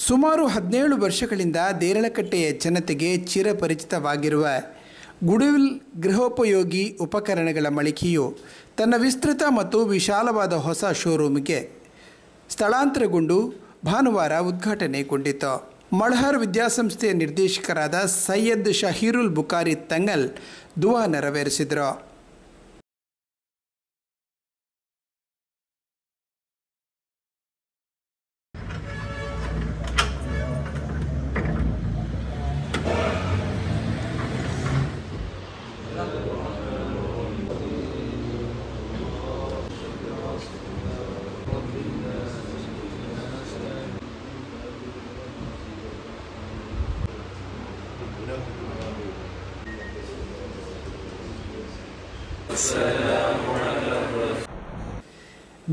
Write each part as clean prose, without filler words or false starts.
ಸುಮಾರು 17 ವರ್ಷಗಳಿಂದ ದೇರಳಕಟ್ಟೆಯ ಜನತೆಗೆ ಚಿರಪರಿಚಿತವಾಗಿರುವ ಗುಡ್ವಿಲ್ ಗೃಹೋಪಯೋಗಿ ಉಪಕರಣಗಳ ಮಳಿಗೆಯು ತನ್ನ ವಿಸ್ತೃತ ಮತ್ತು ವಿಶಾಲವಾದ ಹೊಸ ಶೋರೂಮ್ಗೆ ಸ್ಥಳಾಂತರಗೊಂಡು ಭಾನುವಾರ ಉದ್ಘಾಟನೆಗೊಂಡಿತು. ಮಲ್ಹರ್ ವಿದ್ಯಾಸಂಸ್ಥೆಯ ನಿರ್ದೇಶಕರಾದ ಸೈಯದ್ ಶಹೀರುಲ್ ಬುಖಾರಿ ತಂಗಲ್ ದುವಾ ನೆರವೇರಿಸಿದರು.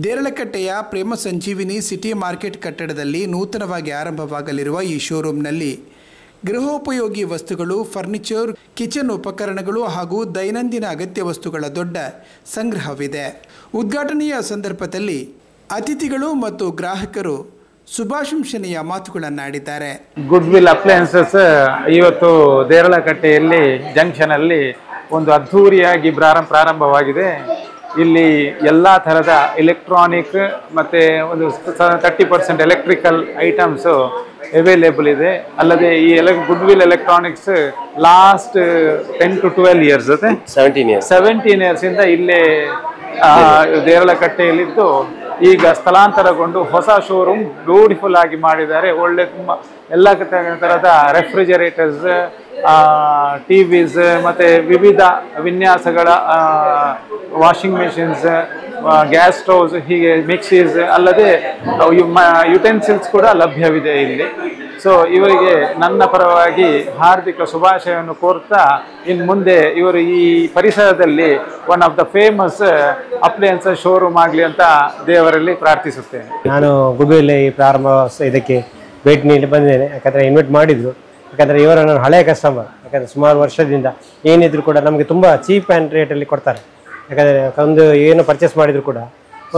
ದೇರಳಕಟ್ಟೆಯ ಪ್ರೇಮ ಸಂಜೀವಿನಿ ಸಿಟಿ ಮಾರ್ಕೆಟ್ ಕಟ್ಟಡದಲ್ಲಿ ನೂತನವಾಗಿ ಆರಂಭವಾಗಲಿರುವ ಈ ಶೋರೂಮ್ನಲ್ಲಿ ಗೃಹೋಪಯೋಗಿ ವಸ್ತುಗಳು, ಫರ್ನಿಚರ್, ಕಿಚನ್ ಉಪಕರಣಗಳು ಹಾಗೂ ದೈನಂದಿನ ಅಗತ್ಯ ವಸ್ತುಗಳ ದೊಡ್ಡ ಸಂಗ್ರಹವಿದೆ. ಉದ್ಘಾಟನೆಯ ಸಂದರ್ಭದಲ್ಲಿ ಅತಿಥಿಗಳು ಮತ್ತು ಗ್ರಾಹಕರು ಶುಭಾಶಂಸನೆಯ ಮಾತುಗಳನ್ನಾಡಿದ್ದಾರೆ. ಗುಡ್ವಿಲ್ ಅಪ್ಲಯನ್ಸಸ್ ಇವತ್ತು ದೇರಳಕಟ್ಟೆಯಲ್ಲಿ ಜಂಕ್ಷನಲ್ಲಿ ಒಂದು ಅದ್ಧೂರಿಯಾಗಿ ಪ್ರಾರಂಭವಾಗಿದೆ. ಇಲ್ಲಿ ಎಲ್ಲ ಥರದ ಎಲೆಕ್ಟ್ರಾನಿಕ್ ಮತ್ತು ಒಂದು 30% ಎಲೆಕ್ಟ್ರಿಕಲ್ ಐಟಮ್ಸು ಅವೈಲೇಬಲ್ ಇದೆ. ಅಲ್ಲದೆ ಈ goodwill electronics last 10 to 12 years 17 ಇಯರ್ಸಿಂದ ಇಲ್ಲೇ ದೇರಳಕಟ್ಟೆಯಲ್ಲಿದ್ದು ಈಗ ಸ್ಥಳಾಂತರಗೊಂಡು ಹೊಸ ಶೋರೂಮ್ ಬ್ಯೂಟಿಫುಲ್ ಆಗಿ ಮಾಡಿದ್ದಾರೆ. ಒಳ್ಳೆ ತುಂಬ ಎಲ್ಲ ಥರದ ರೆಫ್ರಿಜರೇಟರ್ಸ್, ಟಿವಿಸ್ ಮತ್ತು ವಿವಿಧ ವಿನ್ಯಾಸಗಳ ವಾಷಿಂಗ್ ಮೆಷಿನ್ಸ್, ಗ್ಯಾಸ್ ಸ್ಟೌವ್ಸ್, ಹೀಗೆ ಮಿಕ್ಸೀಸ್, ಅಲ್ಲದೆ ಯುಟೆನ್ಸಿಲ್ಸ್ ಕೂಡ ಲಭ್ಯವಿದೆ ಇಲ್ಲಿ. ಸೊ ಇವರಿಗೆ ನನ್ನ ಪರವಾಗಿ ಹಾರ್ದಿಕ ಶುಭಾಶಯವನ್ನು ಕೋರ್ತಾ ಇನ್ನು ಮುಂದೆ ಇವರು ಈ ಪರಿಸರದಲ್ಲಿ one of the famous appliances showroom ಆಗಲಿ ಅಂತ ದೇವರಲ್ಲಿ ಪ್ರಾರ್ಥಿಸುತ್ತೇನೆ. ನಾನು ಗುಡ್ವಿಲ್ ಈ ಪ್ರಾರಂಭ ಇದಕ್ಕೆ ಭೇಟಿ ನೀಡಿ ಬಂದಿದ್ದೇನೆ. ಯಾಕಂದರೆ ಇನ್ವೈಟ್ ಮಾಡಿದರು. ಯಾಕಂದರೆ ಇವರ ನನ್ನ ಹಳೆಯ ಕಸ್ಟಮರ್. ಯಾಕಂದರೆ ಸುಮಾರು ವರ್ಷದಿಂದ ಏನಿದ್ರು ಕೂಡ ನಮಗೆ ತುಂಬ ಚೀಪ್ ಆ್ಯಂಡ್ ರೇಟಲ್ಲಿ ಕೊಡ್ತಾರೆ. ಯಾಕಂದರೆ ಒಂದು ಏನು ಪರ್ಚೇಸ್ ಮಾಡಿದ್ರು ಕೂಡ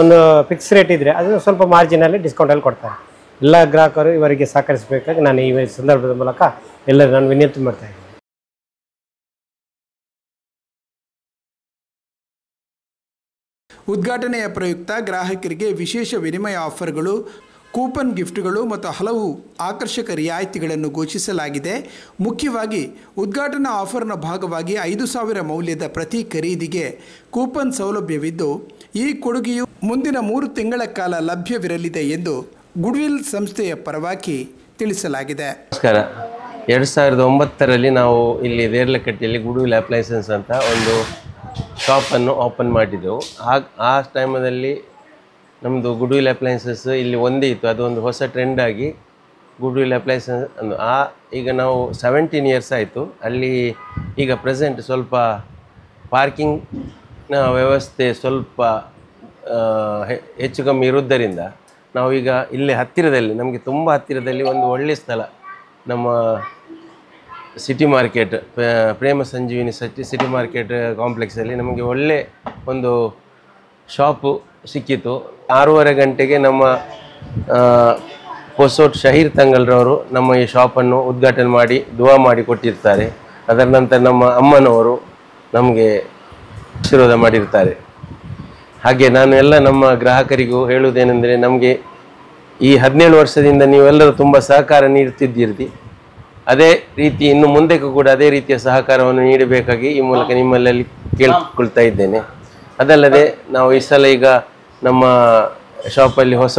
ಒಂದು ಫಿಕ್ಸ್ ರೇಟ್ ಇದ್ದರೆ ಅದು ಸ್ವಲ್ಪ ಮಾರ್ಜಿನಲ್ಲಿ ಡಿಸ್ಕೌಂಟಲ್ಲಿ ಕೊಡ್ತಾರೆ. ಎಲ್ಲ ಗ್ರಾಹಕರು ಇವರಿಗೆ ಸಹಕರಿಸಬೇಕಾಗಿ ನಾನು ಈ ಸಂದರ್ಭದ ಮೂಲಕ ಎಲ್ಲರೂ ನಾನು ವಿನಂತಿ ಮಾಡ್ತಾ ಇದ್ದೀನಿ. ಉದ್ಘಾಟನೆಯ ಪ್ರಯುಕ್ತ ಗ್ರಾಹಕರಿಗೆ ವಿಶೇಷ ವಿನಿಮಯ ಆಫರ್ಗಳು, ಕೂಪನ್ ಗಿಫ್ಟ್ಗಳು ಮತ್ತು ಹಲವು ಆಕರ್ಷಕ ರಿಯಾಯಿತಿಗಳನ್ನು ಘೋಷಿಸಲಾಗಿದೆ. ಮುಖ್ಯವಾಗಿ ಉದ್ಘಾಟನಾ ಆಫರ್ನ ಭಾಗವಾಗಿ 5,000 ಮೌಲ್ಯದ ಪ್ರತಿ ಖರೀದಿಗೆ ಕೂಪನ್ ಸೌಲಭ್ಯವಿದ್ದು, ಈ ಕೊಡುಗೆಯು ಮುಂದಿನ 3 ತಿಂಗಳ ಕಾಲ ಲಭ್ಯವಿರಲಿದೆ ಎಂದು ಗುಡ್ವಿಲ್ ಸಂಸ್ಥೆಯ ಪರವಾಗಿ ತಿಳಿಸಲಾಗಿದೆ. ನಮಸ್ಕಾರ. 2009ರಲ್ಲಿ ನಾವು ಇಲ್ಲಿ ದೇರಳಕಟ್ಟೆಯಲ್ಲಿ ಗುಡ್ವಿಲ್ ಅಪ್ಲಯನ್ಸಸ್ ಅಂತ ಒಂದು ಶಾಪನ್ನು ಓಪನ್ ಮಾಡಿದ್ದೆವು. ಆ ಟೈಮಲ್ಲಿ ನಮ್ಮದು ಗುಡ್ವಿಲ್ ಅಪ್ಲಯನ್ಸಸ್ ಇಲ್ಲಿ ಒಂದೇ ಇತ್ತು. ಅದೊಂದು ಹೊಸ ಟ್ರೆಂಡ್ ಆಗಿ ಗುಡ್ವಿಲ್ ಅಪ್ಲಯನ್ಸಸ್ ಈಗ ನಾವು 17 ಇಯರ್ಸ್ ಆಯಿತು. ಅಲ್ಲಿ ಈಗ ಪ್ರೆಸೆಂಟ್ ಸ್ವಲ್ಪ ಪಾರ್ಕಿಂಗ್ನ ವ್ಯವಸ್ಥೆ ಸ್ವಲ್ಪ ಹೆಚ್ಚು ಕಮ್ಮಿ ಇರುವುದರಿಂದ ನಾವೀಗ ಇಲ್ಲೇ ಹತ್ತಿರದಲ್ಲಿ, ನಮಗೆ ತುಂಬ ಹತ್ತಿರದಲ್ಲಿ ಒಂದು ಒಳ್ಳೆಯ ಸ್ಥಳ, ನಮ್ಮ ಸಿಟಿ ಮಾರ್ಕೆಟ್, ಪ್ರೇಮ ಸಂಜೀವಿನಿ ಸಿಟಿ ಮಾರ್ಕೆಟ್ ಕಾಂಪ್ಲೆಕ್ಸಲ್ಲಿ ನಮಗೆ ಒಳ್ಳೆ ಒಂದು ಶಾಪು ಸಿಕ್ಕಿತು. 6:30 ಗಂಟೆಗೆ ನಮ್ಮ ಪೊಸೋಟ್ ಶಹೀರ್ ತಂಗಲ್ರವರು ನಮ್ಮ ಈ ಶಾಪನ್ನು ಉದ್ಘಾಟನೆ ಮಾಡಿ ದುವಾ ಮಾಡಿ ಕೊಟ್ಟಿರ್ತಾರೆ. ಅದರ ನಂತರ ನಮ್ಮ ಅಮ್ಮನವರು ನಮಗೆ ಆಶೀರ್ವಾದ ಮಾಡಿರ್ತಾರೆ. ಹಾಗೆ ನಾನು ಎಲ್ಲ ನಮ್ಮ ಗ್ರಾಹಕರಿಗೂ ಹೇಳುವುದೇನೆಂದರೆ, ನಮಗೆ ಈ 17 ವರ್ಷದಿಂದ ನೀವೆಲ್ಲರೂ ತುಂಬ ಸಹಕಾರ ನೀಡುತ್ತಿದ್ದೀರಿ. ಅದೇ ರೀತಿ ಇನ್ನು ಮುಂದಕ್ಕೂ ಕೂಡ ಅದೇ ರೀತಿಯ ಸಹಕಾರವನ್ನು ನೀಡಬೇಕಾಗಿ ಈ ಮೂಲಕ ನಿಮ್ಮಲ್ಲಿ ಕೇಳಿಕೊಳ್ತಾ ಇದ್ದೇನೆ. ಅದಲ್ಲದೆ ನಾವು ಈ ಸಲ ಈಗ ನಮ್ಮ ಶಾಪಲ್ಲಿ ಹೊಸ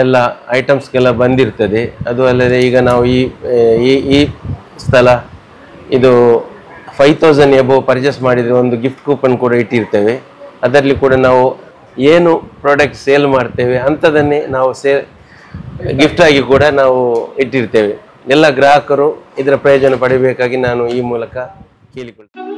ಎಲ್ಲ ಐಟಮ್ಸ್ಗೆಲ್ಲ ಬಂದಿರ್ತದೆ. ಅದು ಅಲ್ಲದೆ ಈಗ ನಾವು ಈ ಸ್ಥಳ ಇದು 5,000 ಎಬೋ ಪರ್ಚೇಸ್ ಮಾಡಿದರೆ ಒಂದು ಗಿಫ್ಟ್ ಕೂಪನ್ ಕೂಡ ಇಟ್ಟಿರ್ತೇವೆ. ಅದರಲ್ಲಿ ಕೂಡ ನಾವು ಏನು ಪ್ರಾಡಕ್ಟ್ ಸೇಲ್ ಮಾಡ್ತೇವೆ ಅಂಥದ್ದನ್ನೇ ನಾವು ಗಿಫ್ಟ್ ಆಗಿ ಕೂಡ ನಾವು ಇಟ್ಟಿರ್ತೇವೆ. ಎಲ್ಲ ಗ್ರಾಹಕರು ಇದರ ಪ್ರಯೋಜನ ಪಡೆಯಬೇಕಾಗಿ ನಾನು ಈ ಮೂಲಕ ಕೇಳಿಕೊಳ್ತೇನೆ.